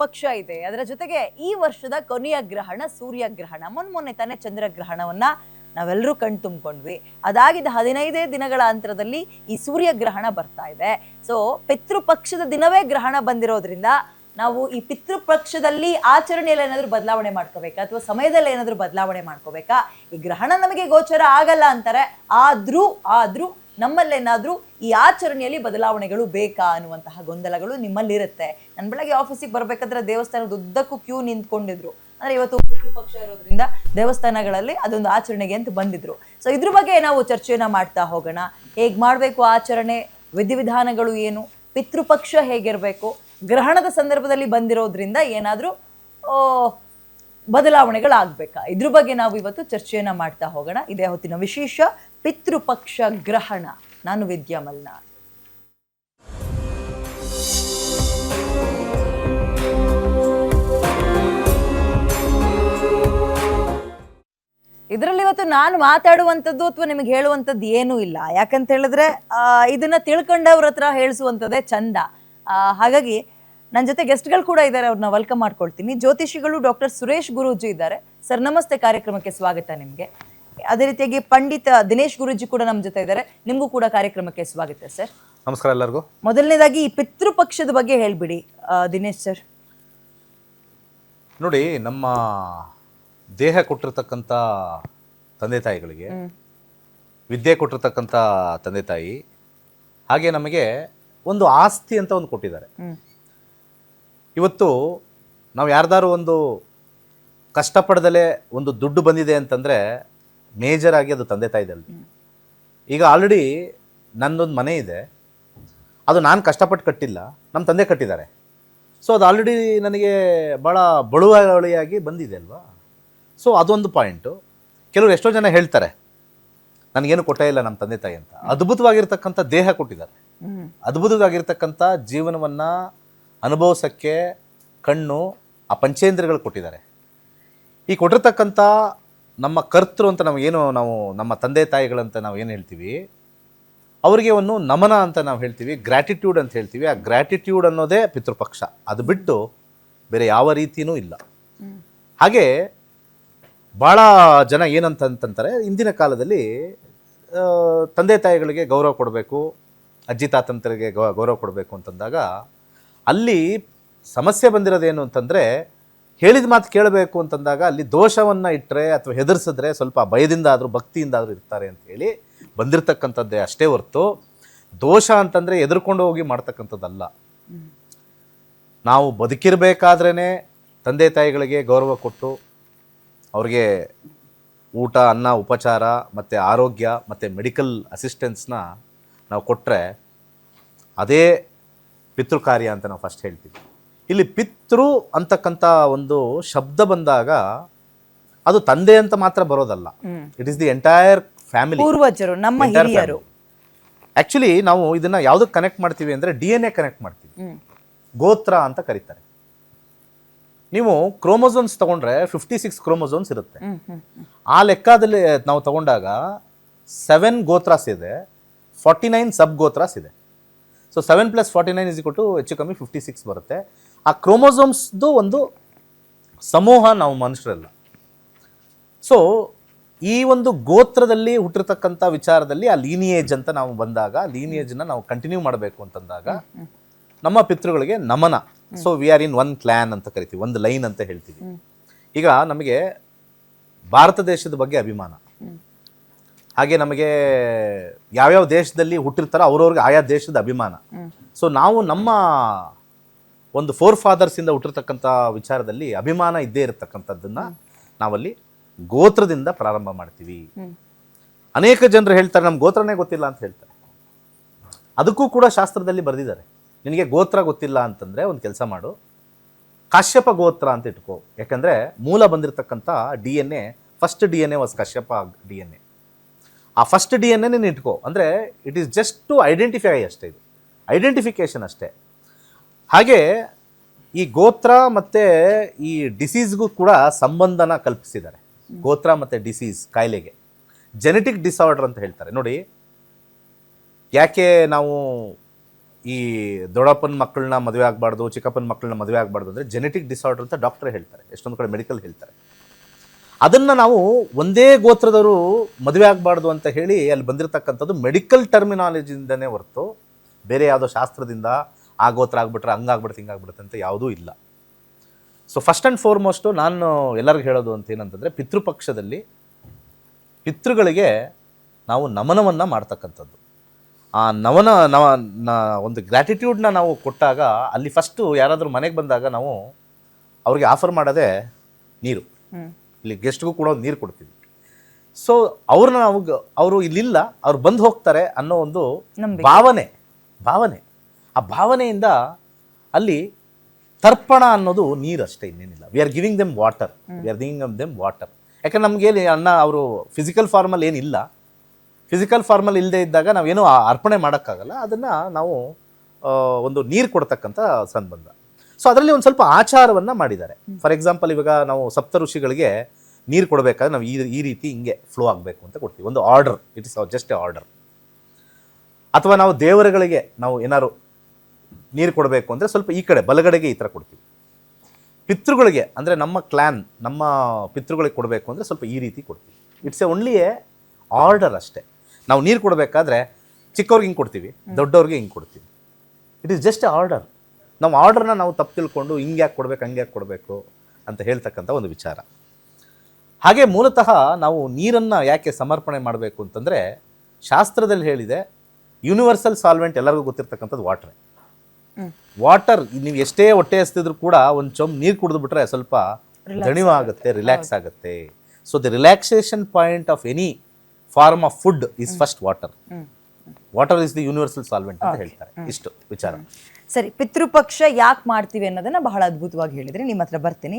ಪಕ್ಷ ಇದೆ, ಅದರ ಜೊತೆಗೆ ಈ ವರ್ಷದ ಕೊನೆಯ ಗ್ರಹಣ ಸೂರ್ಯಗ್ರಹಣ. ಮೊನ್ನೆ ತಾನೇ ಚಂದ್ರಗ್ರಹಣವನ್ನ ನಾವೆಲ್ಲರೂ ಕಣ್ತುಂಬ್ಕೊಂಡ್ವಿ. ಅದಾಗಿದ್ದ 15 ದಿನಗಳ ಅಂತರದಲ್ಲಿ ಈ ಸೂರ್ಯಗ್ರಹಣ ಬರ್ತಾ ಇದೆ. ಸೊ ಪಿತೃಪಕ್ಷದ ದಿನವೇ ಗ್ರಹಣ ಬಂದಿರೋದ್ರಿಂದ ನಾವು ಈ ಪಿತೃಪಕ್ಷದಲ್ಲಿ ಆಚರಣೆಯಲ್ಲಿ ಏನಾದರೂ ಬದಲಾವಣೆ ಮಾಡ್ಕೋಬೇಕಾ ಅಥವಾ ಸಮಯದಲ್ಲಿ ಏನಾದರೂ ಬದಲಾವಣೆ ಮಾಡ್ಕೋಬೇಕಾ? ಈ ಗ್ರಹಣ ನಮಗೆ ಗೋಚರ ಆಗಲ್ಲ ಅಂತಾರೆ, ಆದ್ರೂ ನಮ್ಮಲ್ಲೇನಾದ್ರೂ ಈ ಆಚರಣೆಯಲ್ಲಿ ಬದಲಾವಣೆಗಳು ಬೇಕಾ ಅನ್ನುವಂತಹ ಗೊಂದಲಗಳು ನಿಮ್ಮಲ್ಲಿರುತ್ತೆ. ನನ್ನ ಬೆಳಗ್ಗೆ ಆಫೀಸಿಗೆ ಬರ್ಬೇಕಾದ್ರೆ ದೇವಸ್ಥಾನದ ಉದ್ದಕ್ಕೂ ಕ್ಯೂ ನಿಂತ್ಕೊಂಡಿದ್ರು. ಅಂದ್ರೆ ಇವತ್ತು ಪಿತೃಪಕ್ಷ ಇರೋದ್ರಿಂದ ದೇವಸ್ಥಾನಗಳಲ್ಲಿ ಅದೊಂದು ಆಚರಣೆಗೆ ಅಂತ ಬಂದಿದ್ರು. ಸೊ ಇದ್ರ ಬಗ್ಗೆ ನಾವು ಚರ್ಚೆಯನ್ನ ಮಾಡ್ತಾ ಹೋಗೋಣ. ಹೇಗ್ ಮಾಡ್ಬೇಕು ಆಚರಣೆ, ವಿಧಿವಿಧಾನಗಳು ಏನು, ಪಿತೃಪಕ್ಷ ಹೇಗಿರ್ಬೇಕು, ಗ್ರಹಣದ ಸಂದರ್ಭದಲ್ಲಿ ಬಂದಿರೋದ್ರಿಂದ ಏನಾದ್ರೂ ಬದಲಾವಣೆಗಳಾಗಬೇಕಾ, ಇದ್ರ ಬಗ್ಗೆ ನಾವು ಇವತ್ತು ಚರ್ಚೆಯನ್ನ ಮಾಡ್ತಾ ಹೋಗೋಣ. ಇದೇ ಹೊತ್ತಿನ ವಿಶೇಷ ಪಿತೃಪಕ್ಷ ಗ್ರಹಣ. ನಾನು ವಿದ್ಯಾ ಮಲ್ನಾಡ್. ಇದರಲ್ಲಿ ಇವತ್ತು ನಾನು ಮಾತಾಡುವಂಥದ್ದು ಅಥವಾ ನಿಮಗೆ ಹೇಳುವಂಥದ್ದು ಏನೂ ಇಲ್ಲ. ಯಾಕಂತ ಹೇಳಿದ್ರೆ ಇದನ್ನ ತಿಳ್ಕೊಂಡವ್ರ ಹತ್ರ ಹೇಳಿಸುವಂಥದ್ದೇ ಚಂದ. ಹಾಗಾಗಿ ನನ್ನ ಜೊತೆ ಗೆಸ್ಟ್ಗಳು ಕೂಡ ಇದ್ದಾರೆ, ಅವ್ರನ್ನ ವೆಲ್ಕಮ್ ಮಾಡ್ಕೊಳ್ತೀನಿ. ಜ್ಯೋತಿಷಿಗಳು ಡಾಕ್ಟರ್ ಸುರೇಶ್ ಗುರೂಜಿ ಇದ್ದಾರೆ. ಸರ್ ನಮಸ್ತೆ, ಕಾರ್ಯಕ್ರಮಕ್ಕೆ ಸ್ವಾಗತ ನಿಮಗೆ. ಅದೇ ರೀತಿಯಾಗಿ ಪಂಡಿತ ದಿನೇಶ್ ಗುರೂಜಿ ಕೂಡ ನಮ್ಮ ಜೊತೆ ಇದ್ದಾರೆ, ನಿಮಗೂ ಕೂಡ ಕಾರ್ಯಕ್ರಮಕ್ಕೆ ಸ್ವಾಗತ ಸರ್. ನಮಸ್ಕಾರ ಎಲ್ಲರಿಗೂ. ಮೊದಲನೇದಾಗಿ ಈ ಪಿತೃಪಕ್ಷದ ಬಗ್ಗೆ ಹೇಳ್ಬಿಡಿ ದಿನೇಶ್ ಸರ್. ನೋಡಿ, ನಮ್ಮ ದೇಹ ಕೊಟ್ಟಿರ್ತಕ್ಕಂಥ ತಂದೆ ತಾಯಿಗಳಿಗೆ, ವಿದ್ಯೆ ಕೊಟ್ಟಿರ್ತಕ್ಕಂಥ ತಂದೆ ತಾಯಿ, ಹಾಗೆ ನಮಗೆ ಒಂದು ಆಸ್ತಿ ಅಂತ ಒಂದು ಕೊಟ್ಟಿದ್ದಾರೆ. ಇವತ್ತು ನಾವು ಯಾರ್ದಾರು ಒಂದು ಕಷ್ಟಪಡದಲೇ ಒಂದು ದುಡ್ಡು ಬಂದಿದೆ ಅಂತಂದರೆ ಮೇಜರ್ ಆಗಿ ಅದು ತಂದೆ ತಾಯಿದಲ್ಲಿ. ಈಗ ಆಲ್ರೆಡಿ ನನ್ನೊಂದು ಮನೆ ಇದೆ, ಅದು ನಾನು ಕಷ್ಟಪಟ್ಟು ಕಟ್ಟಿಲ್ಲ, ನಮ್ಮ ತಂದೆ ಕಟ್ಟಿದ್ದಾರೆ. ಸೊ ಅದು ಆಲ್ರೆಡಿ ನನಗೆ ಭಾಳ ಬಳುವಳಿಯಾಗಿ ಬಂದಿದೆ ಅಲ್ವಾ. ಸೊ ಅದೊಂದು ಪಾಯಿಂಟು. ಕೆಲವರು ಎಷ್ಟೋ ಜನ ಹೇಳ್ತಾರೆ ನನಗೇನು ಕೊಟ್ಟೇ ಇಲ್ಲ ನಮ್ಮ ತಂದೆ ತಾಯಿ ಅಂತ. ಅದ್ಭುತವಾಗಿರ್ತಕ್ಕಂಥ ದೇಹ ಕೊಟ್ಟಿದ್ದಾರೆ, ಅದ್ಭುತವಾಗಿರ್ತಕ್ಕಂಥ ಜೀವನವನ್ನು ಅನುಭವಿಸೋಕ್ಕೆ ಕಣ್ಣು, ಆ ಪಂಚೇಂದ್ರಿಯಗಳು ಕೊಟ್ಟಿದ್ದಾರೆ. ಈ ಕೊಟ್ಟಿರ್ತಕ್ಕಂಥ ನಮ್ಮ ಕರ್ತೃ ಅಂತ ನಾವು ನಮ್ಮ ತಂದೆ ತಾಯಿಗಳಂತ ನಾವು ಏನು ಹೇಳ್ತೀವಿ, ಅವರಿಗೆ ಒಂದು ನಮನ ಅಂತ ನಾವು ಹೇಳ್ತೀವಿ, ಗ್ರ್ಯಾಟಿಟ್ಯೂಡ್ ಅಂತ ಹೇಳ್ತೀವಿ. ಆ ಗ್ರ್ಯಾಟಿಟ್ಯೂಡ್ ಅನ್ನೋದೇ ಪಿತೃಪಕ್ಷ. ಅದು ಬಿಟ್ಟು ಬೇರೆ ಯಾವ ರೀತಿಯೂ ಇಲ್ಲ. ಹಾಗೆ ಭಾಳ ಜನ ಏನಂತಂತಾರೆ, ಇಂದಿನ ಕಾಲದಲ್ಲಿ ತಂದೆ ತಾಯಿಗಳಿಗೆ ಗೌರವ ಕೊಡಬೇಕು, ಅಜ್ಜಿ ತಾತಂತರಿಗೆ ಗೌರವ ಕೊಡಬೇಕು ಅಂತಂದಾಗ ಅಲ್ಲಿ ಸಮಸ್ಯೆ ಬಂದಿರೋದೇನು ಅಂತಂದರೆ, ಹೇಳಿದ ಮಾತು ಕೇಳಬೇಕು ಅಂತಂದಾಗ ಅಲ್ಲಿ ದೋಷವನ್ನು ಇಟ್ಟರೆ ಅಥವಾ ಹೆದರ್ಸಿದ್ರೆ ಸ್ವಲ್ಪ ಭಯದಿಂದ ಆದರೂ ಭಕ್ತಿಯಿಂದ ಆದರೂ ಇರ್ತಾರೆ ಅಂತ ಹೇಳಿ ಬಂದಿರತಕ್ಕಂಥದ್ದೇ ಅಷ್ಟೇ ಹೊರತು ದೋಷ ಅಂತಂದರೆ ಎದುರ್ಕೊಂಡು ಹೋಗಿ ಮಾಡ್ತಕ್ಕಂಥದ್ದಲ್ಲ. ನಾವು ಬದುಕಿರಬೇಕಾದ್ರೇ ತಂದೆ ತಾಯಿಗಳಿಗೆ ಗೌರವ ಕೊಟ್ಟು ಅವ್ರಿಗೆ ಊಟ, ಅನ್ನ, ಉಪಚಾರ ಮತ್ತು ಆರೋಗ್ಯ ಮತ್ತು ಮೆಡಿಕಲ್ ಅಸಿಸ್ಟೆನ್ಸ್ನ ನಾವು ಕೊಟ್ಟರೆ ಅದೇ ಪಿತೃ ಕಾರ್ಯ ಅಂತ ನಾವು ಫಸ್ಟ್ ಹೇಳ್ತೀವಿ. ಇಲ್ಲಿ ಪಿತೃ ಅಂತಕ್ಕಂಥ ಒಂದು ಶಬ್ದ ಬಂದಾಗ ಅದು ತಂದೆ ಅಂತ ಮಾತ್ರ ಬರೋದಲ್ಲ, it is the entire family, ಪೂರ್ವಜರು, ನಮ್ಮ ಹಿರಿಯರು. ಆ್ಯಕ್ಚುಲಿ ನಾವು ಇದನ್ನು ಯಾವುದಕ್ಕೆ ಕನೆಕ್ಟ್ ಮಾಡ್ತೀವಿ ಅಂದರೆ DNA ಕನೆಕ್ಟ್ ಮಾಡ್ತೀವಿ, ಗೋತ್ರ ಅಂತ ಕರೀತಾರೆ. ನೀವು ಕ್ರೋಮೋಸೋಮ್ಸ್ ತಗೊಂಡ್ರೆ 56 ಕ್ರೋಮೋಸೋಮ್ಸ್ ಇರುತ್ತೆ. ಆ ಲೆಕ್ಕದಲ್ಲಿ ನಾವು ತಗೊಂಡಾಗ 7 ಗೋತ್ರಾಸ್ ಇದೆ, 49 ಸಬ್ ಗೋತ್ರಾಸ್ ಇದೆ. ಸೊ 7 + 49 ಹೆಚ್ಚು ಕಮ್ಮಿ 56 ಬರುತ್ತೆ. ಆ ಕ್ರೋಮೋಸೋಮ್ಸ್ದು ಒಂದು ಸಮೂಹ ನಾವು ಮನುಷ್ಯರಲ್ಲ. ಸೊ ಈ ಒಂದು ಗೋತ್ರದಲ್ಲಿ ಹುಟ್ಟಿರ್ತಕ್ಕಂಥ ವಿಚಾರದಲ್ಲಿ ಆ ಲೀನಿಯೇಜ್ ಅಂತ ನಾವು ಬಂದಾಗ, ಲೀನಿಯೇಜ್ನ ನಾವು ಕಂಟಿನ್ಯೂ ಮಾಡಬೇಕು ಅಂತಂದಾಗ ನಮ್ಮ ಪಿತೃಗಳಿಗೆ ನಮನ. So we are in one clan ಅಂತ ಕರಿತೀವಿ, ಒಂದು ಲೈನ್ ಅಂತ ಹೇಳ್ತೀವಿ. ಈಗ ನಮಗೆ ಭಾರತ ದೇಶದ ಬಗ್ಗೆ ಅಭಿಮಾನ, ಹಾಗೆ ನಮಗೆ ಯಾವ್ಯಾವ ದೇಶದಲ್ಲಿ ಹುಟ್ಟಿರ್ತಾರೋ ಅವ್ರವ್ರಿಗೆ ಆಯಾ ದೇಶದ ಅಭಿಮಾನ. ಸೊ ನಾವು ನಮ್ಮ ಒಂದು ಫೋರ್ ಫಾದರ್ಸಿಂದ ಹುಟ್ಟಿರ್ತಕ್ಕಂಥ ವಿಚಾರದಲ್ಲಿ ಅಭಿಮಾನ ಇದ್ದೇ ಇರತಕ್ಕಂಥದ್ದನ್ನು ನಾವಲ್ಲಿ ಗೋತ್ರದಿಂದ ಪ್ರಾರಂಭ ಮಾಡ್ತೀವಿ. ಅನೇಕ ಜನರು ಹೇಳ್ತಾರೆ ನಮ್ಮ ಗೋತ್ರನೇ ಗೊತ್ತಿಲ್ಲ ಅಂತ ಹೇಳ್ತಾರೆ. ಅದಕ್ಕೂ ಕೂಡ ಶಾಸ್ತ್ರದಲ್ಲಿ ಬರೆದಿದ್ದಾರೆ. ನಿನಗೆ ಗೋತ್ರ ಗೊತ್ತಿಲ್ಲ ಅಂತಂದರೆ ಒಂದು ಕೆಲಸ ಮಾಡು, ಕಾಶ್ಯಪ ಗೋತ್ರ ಅಂತ ಇಟ್ಕೋ. ಯಾಕಂದರೆ ಮೂಲ ಬಂದಿರತಕ್ಕಂಥ DNA, first DNA was Kashyapa DNA. ಆ ಫಸ್ಟ್ DNA ನೀನು ಇಟ್ಕೋ. ಅಂದರೆ it is just to identify ಅಷ್ಟೇ, ಇದು ಐಡೆಂಟಿಫಿಕೇಶನ್ ಅಷ್ಟೇ. ಹಾಗೆ ಈ ಗೋತ್ರ ಮತ್ತು ಈ ಡಿಸೀಸ್ಗೂ ಕೂಡ ಸಂಬಂಧನ ಕಲ್ಪಿಸಿದ್ದಾರೆ. ಗೋತ್ರ ಮತ್ತು ಡಿಸೀಸ್ ಕಾಯಿಲೆಗೆ ಜೆನೆಟಿಕ್ ಡಿಸಾರ್ಡರ್ ಅಂತ ಹೇಳ್ತಾರೆ. ನೋಡಿ, ಯಾಕೆ ನಾವು ಈ ದೊಡ್ಡಪ್ಪನ ಮಕ್ಕಳನ್ನ ಮದುವೆ ಆಗಬಾರ್ದು, ಚಿಕ್ಕಪ್ಪನ ಮಕ್ಕಳನ್ನ ಮದುವೆ ಆಗಬಾರ್ದು ಅಂದರೆ ಜೆನೆಟಿಕ್ ಡಿಸಾರ್ಡರ್ ಅಂತ ಡಾಕ್ಟರ್ ಹೇಳ್ತಾರೆ, ಎಷ್ಟೊಂದು ಕಡೆ ಮೆಡಿಕಲ್ ಹೇಳ್ತಾರೆ. ಅದನ್ನು ನಾವು ಒಂದೇ ಗೋತ್ರದವರು ಮದುವೆ ಆಗಬಾರ್ದು ಅಂತ ಹೇಳಿ ಅಲ್ಲಿ ಬಂದಿರತಕ್ಕಂಥದ್ದು ಮೆಡಿಕಲ್ ಟರ್ಮಿನಾಲಜಿಯಿಂದನೇ ಹೊರತು ಬೇರೆ ಯಾವುದೋ ಶಾಸ್ತ್ರದಿಂದ ಆ ಗೋತ್ರ ಆಗ್ಬಿಟ್ರೆ ಹಂಗಾಗ್ಬಿಡುತ್ತೆ ಹಿಂಗಾಗ್ಬಿಡುತ್ತೆ ಅಂತ ಯಾವುದೂ ಇಲ್ಲ. ಸೊ ಫಸ್ಟ್ ಆ್ಯಂಡ್ ಫಾರ್ಮೋಸ್ಟು ನಾನು ಎಲ್ಲರಿಗೂ ಹೇಳೋದು ಅಂತ ಏನಂತಂದರೆ, ಪಿತೃಪಕ್ಷದಲ್ಲಿ ಪಿತೃಗಳಿಗೆ ನಾವು ನಮನವನ್ನು ಮಾಡ್ತಕ್ಕಂಥದ್ದು. ಆ ಒಂದು ಗ್ರ್ಯಾಟಿಟ್ಯೂಡ್ನ ನಾವು ಕೊಟ್ಟಾಗ ಅಲ್ಲಿ ಫಸ್ಟು ಯಾರಾದರೂ ಮನೆಗೆ ಬಂದಾಗ ನಾವು ಅವ್ರಿಗೆ ಆಫರ್ ಮಾಡೋದೇ ನೀರು. ಇಲ್ಲಿ ಗೆಸ್ಟ್ಗೂ ಕೂಡ ಒಂದು ನೀರು ಕೊಡ್ತೀವಿ. ಸೊ ಅವ್ರನ್ನ ಅವರು ಇಲ್ಲಿಲ್ಲ, ಅವ್ರು ಬಂದು ಹೋಗ್ತಾರೆ ಅನ್ನೋ ಒಂದು ಭಾವನೆ. ಆ ಭಾವನೆಯಿಂದ ಅಲ್ಲಿ ತರ್ಪಣ ಅನ್ನೋದು ನೀರು ಅಷ್ಟೇ, ಇನ್ನೇನಿಲ್ಲ. We are giving them water. ಯಾಕಂದ್ರೆ ನಮಗೆ ಅನ್ನ ಅವರು ಫಿಸಿಕಲ್ ಫಾರ್ಮಲ್ಲಿ ಏನಿಲ್ಲ. ಫಿಸಿಕಲ್ ಫಾರ್ಮಲ್ಲಿ ಇಲ್ಲದೆ ಇದ್ದಾಗ ನಾವೇನೂ ಅರ್ಪಣೆ ಮಾಡೋಕ್ಕಾಗಲ್ಲ. ಅದನ್ನು ನಾವು ಒಂದು ನೀರು ಕೊಡ್ತಕ್ಕಂಥ ಸಂಬಂಧ. ಸೊ ಅದರಲ್ಲಿ ಒಂದು ಸ್ವಲ್ಪ ಆಚಾರವನ್ನು ಮಾಡಿದ್ದಾರೆ. ಫಾರ್ ಎಕ್ಸಾಂಪಲ್, ಇವಾಗ ನಾವು ಸಪ್ತ ಋಷಿಗಳಿಗೆ ನೀರು ಕೊಡಬೇಕಾದ್ರೆ ನಾವು ಈ ರೀತಿ ಹಿಂಗೆ ಫ್ಲೋ ಆಗಬೇಕು ಅಂತ ಕೊಡ್ತೀವಿ, ಒಂದು order. It is just A order. ಅಥವಾ ನಾವು ದೇವರುಗಳಿಗೆ ನಾವು ಏನಾದ್ರು ನೀರು ಕೊಡಬೇಕು ಅಂದರೆ ಸ್ವಲ್ಪ ಈ ಕಡೆ ಬಲಗಡೆಗೆ ಈ ಥರ ಕೊಡ್ತೀವಿ. ಪಿತೃಗಳಿಗೆ ಅಂದರೆ ನಮ್ಮ ಕ್ಲಾನ್, ನಮ್ಮ ಪಿತೃಗಳಿಗೆ ಕೊಡಬೇಕು ಅಂದರೆ ಸ್ವಲ್ಪ ಈ ರೀತಿ ಕೊಡ್ತೀವಿ. ಇಟ್ಸ್ ಓನ್ಲಿ ಎ ಆರ್ಡರ್ ಅಷ್ಟೇ. ನಾವು ನೀರು ಕೊಡಬೇಕಾದ್ರೆ ಚಿಕ್ಕವ್ರಿಗೆ ಹಿಂಗೆ ಕೊಡ್ತೀವಿ, ದೊಡ್ಡವ್ರಿಗೆ ಹಿಂಗೆ ಕೊಡ್ತೀವಿ. It is just A order. ನಾವು ಆರ್ಡರ್ನ ನಾವು ತಪ್ಪು ತಿಳ್ಕೊಂಡು ಹಿಂಗೆ ಯಾಕೆ ಕೊಡಬೇಕು ಹಂಗೆ ಯಾಕೆ ಕೊಡಬೇಕು ಅಂತ ಹೇಳ್ತಕ್ಕಂಥ ಒಂದು ವಿಚಾರ. ಹಾಗೆ ಮೂಲತಃ ನಾವು ನೀರನ್ನು ಯಾಕೆ ಸಮರ್ಪಣೆ ಮಾಡಬೇಕು ಅಂತಂದರೆ, ಶಾಸ್ತ್ರದಲ್ಲಿ ಹೇಳಿದೆ ಯೂನಿವರ್ಸಲ್ ಸಾಲ್ವೆಂಟ್ ಎಲ್ಲರಿಗೂ ಗೊತ್ತಿರ್ತಕ್ಕಂಥದ್ದು ವಾಟ್ರೇ. ವಾಟರ್ ನೀವು ಎಷ್ಟೇ ಹೊಟ್ಟೆ ಹಸ್ತಿದ್ರು ಕೂಡ ಒಂದು ಚೊಂಬು ನೀರು ಕುಡಿದ್ಬಿಟ್ರೆ ಸ್ವಲ್ಪ ದಣಿವಾಗುತ್ತೆ, ರಿಲ್ಯಾಕ್ಸ್ ಆಗುತ್ತೆ. So the relaxation point of any form of food is first water. Water is the universal solvent ಅಂತ ಹೇಳ್ತಾರೆ. ಇಷ್ಟು ವಿಚಾರ. ಸರಿ, ಪಿತೃಪಕ್ಷ ಯಾಕೆ ಮಾಡ್ತೀವಿ ಅನ್ನೋದನ್ನ ಬಹಳ ಅದ್ಭುತವಾಗಿ ಹೇಳಿದ್ರಿ. ನಿಮ್ಮ ಹತ್ರ ಬರ್ತೀನಿ.